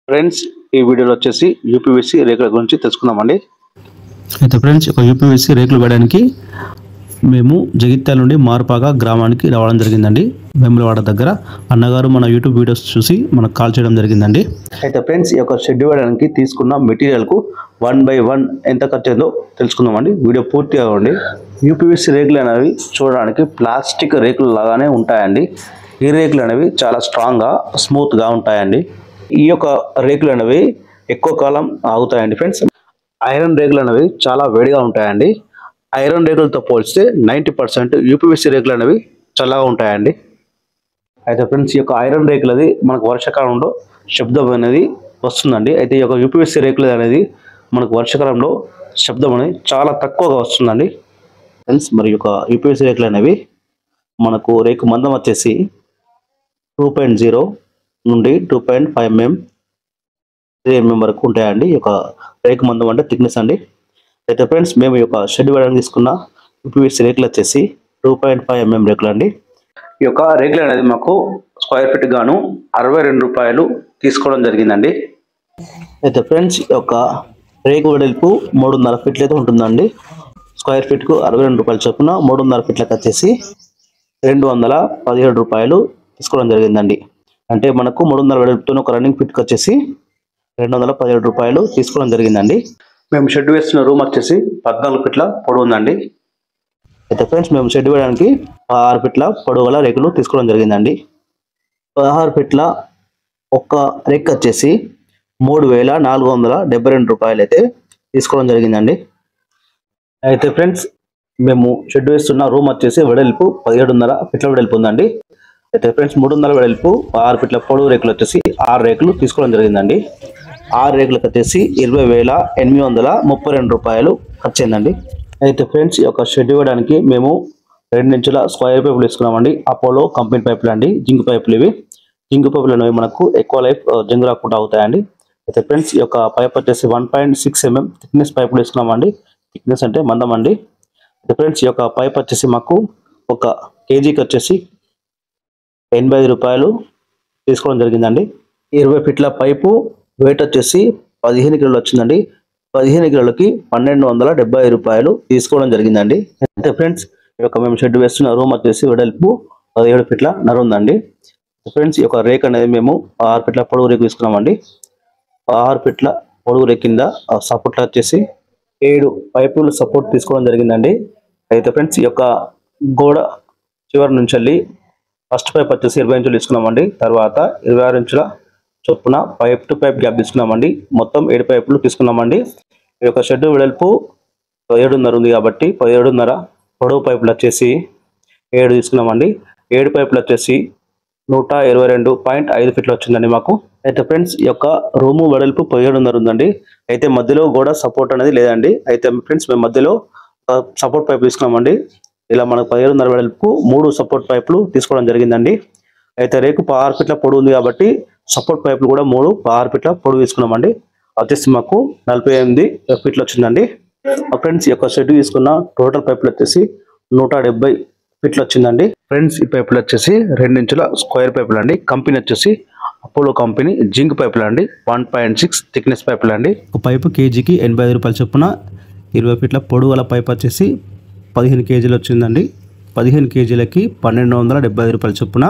Friends ఈ వీడియోలో వచ్చేసి యూపీవీసీ రేకుల గురించి తెలుసుకుందామండి. అయితే ఫ్రెండ్స్ ఒక యూపీవీసీ రేకులు వేయడానికి మేము జగిత్యాల నుండి మార్పాగా గ్రామానికి రావడం జరిగిందండి. వేములవాడ దగ్గర అన్నగారు మన యూట్యూబ్ వీడియోస్ చూసి మనకు కాల్ చేయడం జరిగిందండి. అయితే ఫ్రెండ్స్ ఈ యొక్క షెడ్ వేయడానికి తీసుకున్న మెటీరియల్కు 1 by 1 ఎంత ఖర్చు అయిందో తెలుసుకుందామండి. వీడియో పూర్తిగా ఉండి. యూపీవీసీ రేకులు అనేవి చూడడానికి ప్లాస్టిక్ రేకులు లాగానే ఉంటాయండి. ఈ రేకులు అనేవి చాలా స్ట్రాంగ్గా స్మూత్గా ఉంటాయండి. ఈ యొక్క రేకులు అనేవి ఎక్కువ కాలం ఆగుతాయండి ఫ్రెండ్స్. ఐరన్ రేకులు అనేవి చాలా వేడిగా ఉంటాయండి. ఐరన్ రేకులతో పోల్చితే 90% యూపీవీసీ రేకులు అనేవి చల్లగా ఉంటాయండి. అయితే ఫ్రెండ్స్ ఈ యొక్క ఐరన్ రేకులది మనకు వర్షాకాలంలో శబ్దం అనేది వస్తుందండి. అయితే ఈ యొక్క యూపీవీసీ రేకులు అనేది మనకు వర్షాకాలంలో శబ్దం అనేది చాలా తక్కువగా వస్తుందండి ఫ్రెండ్స్. మరి యొక్క యూపీవీసీ రేకులు అనేవి మనకు రేకు మందం వచ్చేసి 2.0 నుండి 2.5 mm 3 mm వరకు ఉంటాయండి. ఈ యొక్క రేకు మందం అంటే థిక్నెస్ అండి. అయితే ఫ్రెండ్స్ మేము ఈ యొక్క షెడ్ వేయడానికి తీసుకున్న యూపీవీసీ రేకులు వచ్చేసి 2.5 mm రేకులు అండి. ఈ యొక్క రేకులు అనేది మాకు స్క్వేర్ ఫీట్ గాను 62 రూపాయలు తీసుకోవడం జరిగిందండి. అయితే ఫ్రెండ్స్ ఈ యొక్క రేకు వెడల్పు 3.5 ఫీట్లు అయితే ఉంటుందండి. స్క్వేర్ ఫీట్కు 62 రూపాయలు చొప్పున 3.5 ఫీట్లకు వచ్చేసి 217 రూపాయలు తీసుకోవడం జరిగిందండి. అంటే మనకు 3.5 వెడల్పుతో ఒక రన్నింగ్ ఫిట్కి వచ్చేసి 217 రూపాయలు తీసుకోవడం జరిగిందండి. మేము షెడ్ వేస్తున్న రూమ్ వచ్చేసి 14 ఫీట్ల పొడవు ఉందండి. అయితే ఫ్రెండ్స్ మేము షెడ్ వేయడానికి 16 ఫీట్ల పొడవు గల రేకులు తీసుకోవడం జరిగిందండి. 16 ఫీట్ల ఒక్క రేక్ వచ్చేసి 3472 రూపాయలు అయితే తీసుకోవడం జరిగిందండి. అయితే ఫ్రెండ్స్ మేము షెడ్ వేస్తున్న రూమ్ వచ్చేసి వెడల్పు 17.5 ఫీట్ల వెడల్పు ఉందండి. అయితే ఫ్రెండ్స్ 3.5 వెడల్పు 6 ఫీట్ల పొడవు రేకులు వచ్చేసి 6 రేకులు తీసుకోవడం జరిగిందండి. 6 రేకులకు వచ్చేసి 20,832 రూపాయలు ఖర్చు అయిందండి. అయితే ఫ్రెండ్స్ ఈ యొక్క షెడ్ ఇవ్వడానికి మేము 2 ఇంచుల స్క్వేర్ పైపులు తీసుకున్నామండి. అపోలో కంపెనీ పైపులు అండి, జింక్ పైపులు ఇవి. జింక్ పైపులు అనేవి మనకు ఎక్కువ లైఫ్ జంగు రాకుండా అవుతాయండి. అయితే ఫ్రెండ్స్ ఈ యొక్క పైప్ వచ్చేసి 1.6 mm థిక్నెస్ పైపులు తీసుకున్నామండి. థిక్నెస్ అంటే మందం అండి. అయితే ఫ్రెండ్స్ ఈ యొక్క పైప్ వచ్చేసి మాకు 1 kgకి వచ్చేసి 85 రూపాయలు తీసుకోవడం జరిగిందండి. 20 ఫీట్ల పైపు వెయిట్ వచ్చేసి 15 కిలోలు వచ్చిందండి. 15 కిలోలకి 1275 రూపాయలు తీసుకోవడం జరిగిందండి. అయితే ఫ్రెండ్స్ ఈ యొక్క మేము షెడ్ వేస్తున్న రూమ్ వచ్చేసి వెడల్పు 17 ఫీట్ల నర ఉందండి. ఫ్రెండ్స్ ఈ యొక్క రేక్ అనేది మేము 6 ఫీట్ల పొడవు రేకు తీసుకున్నామండి. 6 ఫీట్ల పొడవు రేక్ కింద సపోర్ట్ వచ్చేసి 7 పైపులు సపోర్ట్ తీసుకోవడం జరిగిందండి. అయితే ఫ్రెండ్స్ ఈ యొక్క గోడ చివరి నుంచి వెళ్ళి ఫస్ట్ పైప్ వచ్చేసి 20 ఇంచులు తీసుకున్నామండి. తర్వాత 26 ఇంచుల చొప్పున పైప్ టు పైప్ గ్యాప్ తీసుకున్నామండి. మొత్తం 7 పైపులు తీసుకున్నామండి. ఈ యొక్క షెడ్ వెడల్పు 17.5 ఉంది కాబట్టి 17.5 పొడవు పైపులు వచ్చేసి 7 తీసుకున్నామండి. 7 పైపులు వచ్చేసి 122.5 ఫీట్లు వచ్చిందండి మాకు. అయితే ఫ్రెండ్స్ ఈ యొక్క రూము వెడల్పు 17.5 ఉందండి. అయితే మధ్యలో గోడ సపోర్ట్ అనేది లేదండి. అయితే ఫ్రెండ్స్ మేము మధ్యలో సపోర్ట్ పైప్ తీసుకున్నామండి. ఇలా మనకు 17.5 వెడల్పు 3 సపోర్ట్ పైపులు తీసుకోవడం జరిగిందండి. అయితే రేకు 6 ఫీట్ల పొడవు ఉంది కాబట్టి సపోర్ట్ పైపులు కూడా 3 6 ఫీట్ల పొడవు తీసుకున్నామండి. వచ్చేసి మాకు 48 ఫీట్లు వచ్చిందండి. ఫ్రెండ్స్ ఈ యొక్క షెడ్ తీసుకున్న టోటల్ పైపులు వచ్చేసి 170 ఫీట్లు వచ్చిందండి. ఫ్రెండ్స్ ఈ పైపులు వచ్చేసి 2 ఇంచుల స్క్వేర్ పైపులు అండి. కంపెనీ వచ్చేసి అపోలో కంపెనీ జింక్ పైపులు అండి. 1.6 థిక్నెస్ పైపులు అండి. ఒక పైపు కేజీకి 85 రూపాయలు చొప్పున 20 ఫీట్ల పొడవు గల పైప్ వచ్చేసి 15 కేజీలు వచ్చిందండి. 15 కేజీలకి 1275 రూపాయల చొప్పున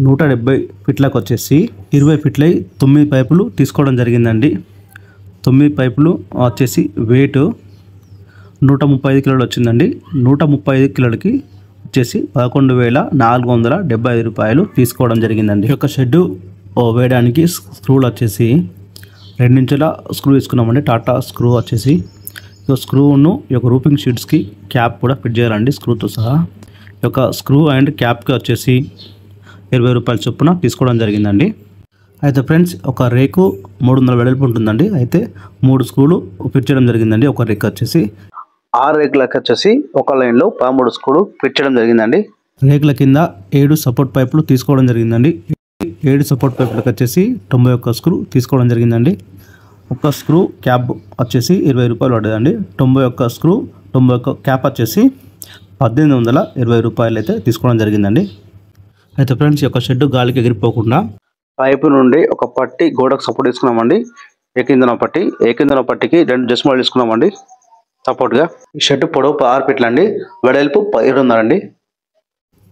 170 ఫీట్లకు వచ్చేసి 20 ఫీట్ల 9 పైపులు తీసుకోవడం జరిగిందండి. 9 పైపులు వచ్చేసి వెయిట్ 135 కిలోలు వచ్చిందండి. 135 కిలోలకి వచ్చేసి 11,475 రూపాయలు తీసుకోవడం జరిగిందండి. ఈ యొక్క షెడ్ వేయడానికి స్క్రూలు వచ్చేసి 2 ఇంచుల స్క్రూ తీసుకున్నామండి. టాటా స్క్రూ వచ్చేసి స్క్రూను ఈ యొక్క రూఫింగ్ షీట్స్కి క్యాప్ కూడా ఫిట్ చేయాలండి స్క్రూతో సహా. ఈ యొక్క స్క్రూ అండ్ క్యాప్కి వచ్చేసి 20 రూపాయల చొప్పున తీసుకోవడం జరిగిందండి. అయితే ఫ్రెండ్స్ ఒక రేకు 300 వెడల్పు ఉంటుందండి. అయితే 3 స్క్రూలు ఫిట్ చేయడం జరిగిందండి. ఒక రేక్ వచ్చేసి 6 రేకులకు వచ్చేసి ఒక లైన్లో 13 స్క్రూలు ఫిట్ చేయడం జరిగిందండి. రేకుల కింద 7 సపోర్ట్ పైపులు తీసుకోవడం జరిగిందండి. 7 సపోర్ట్ పైపులకు వచ్చేసి 91 స్క్రూ తీసుకోవడం జరిగిందండి. ఒక స్క్రూ క్యాప్ వచ్చేసి 20 రూపాయలు పడ్డదండి. 91 స్క్రూ 91 క్యాప్ వచ్చేసి 1820 రూపాయలు అయితే తీసుకోవడం జరిగిందండి. అయితే ఫ్రెండ్స్ ఈ యొక్క షెడ్ గాలికి ఎగిరిపోకుండా పైపు నుండి ఒక పట్టి గోడకు సపోర్ట్ తీసుకున్నామండి. ఏకిందన పట్టికి 2 జస్మాలు తీసుకున్నామండి సపోర్ట్గా. ఈ షెడ్ పొడవు 6 ఫీట్లు అండి, వెడల్పు 7.5 అండి.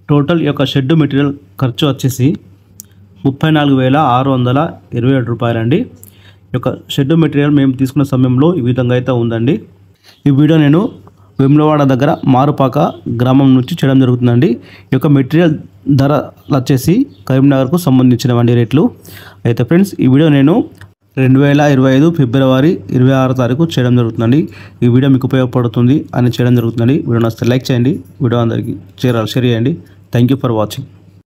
టోటల్ ఈ యొక్క షెడ్ మెటీరియల్ ఖర్చు వచ్చేసి 34,627 రూపాయలండి. ఈ యొక్క షెడ్ మెటీరియల్ మేము తీసుకున్న సమయంలో ఈ విధంగా అయితే ఉందండి. ఈ వీడియో నేను వేములవాడ దగ్గర మారుపాక గ్రామం నుంచి చేయడం జరుగుతుందండి. ఈ యొక్క మెటీరియల్ ధర వచ్చేసి కరీంనగర్కు సంబంధించినవండి రేట్లు. అయితే ఫ్రెండ్స్, ఈ వీడియో నేను 2025 ఫిబ్రవరి 26 తారీఖు చేయడం జరుగుతుందండి. ఈ వీడియో మీకు ఉపయోగపడుతుంది అని చేయడం జరుగుతుందండి. వీడియో నచ్చితే లైక్ చేయండి, వీడియో అందరికీ షేర్ చేయండి. Thank you for watching.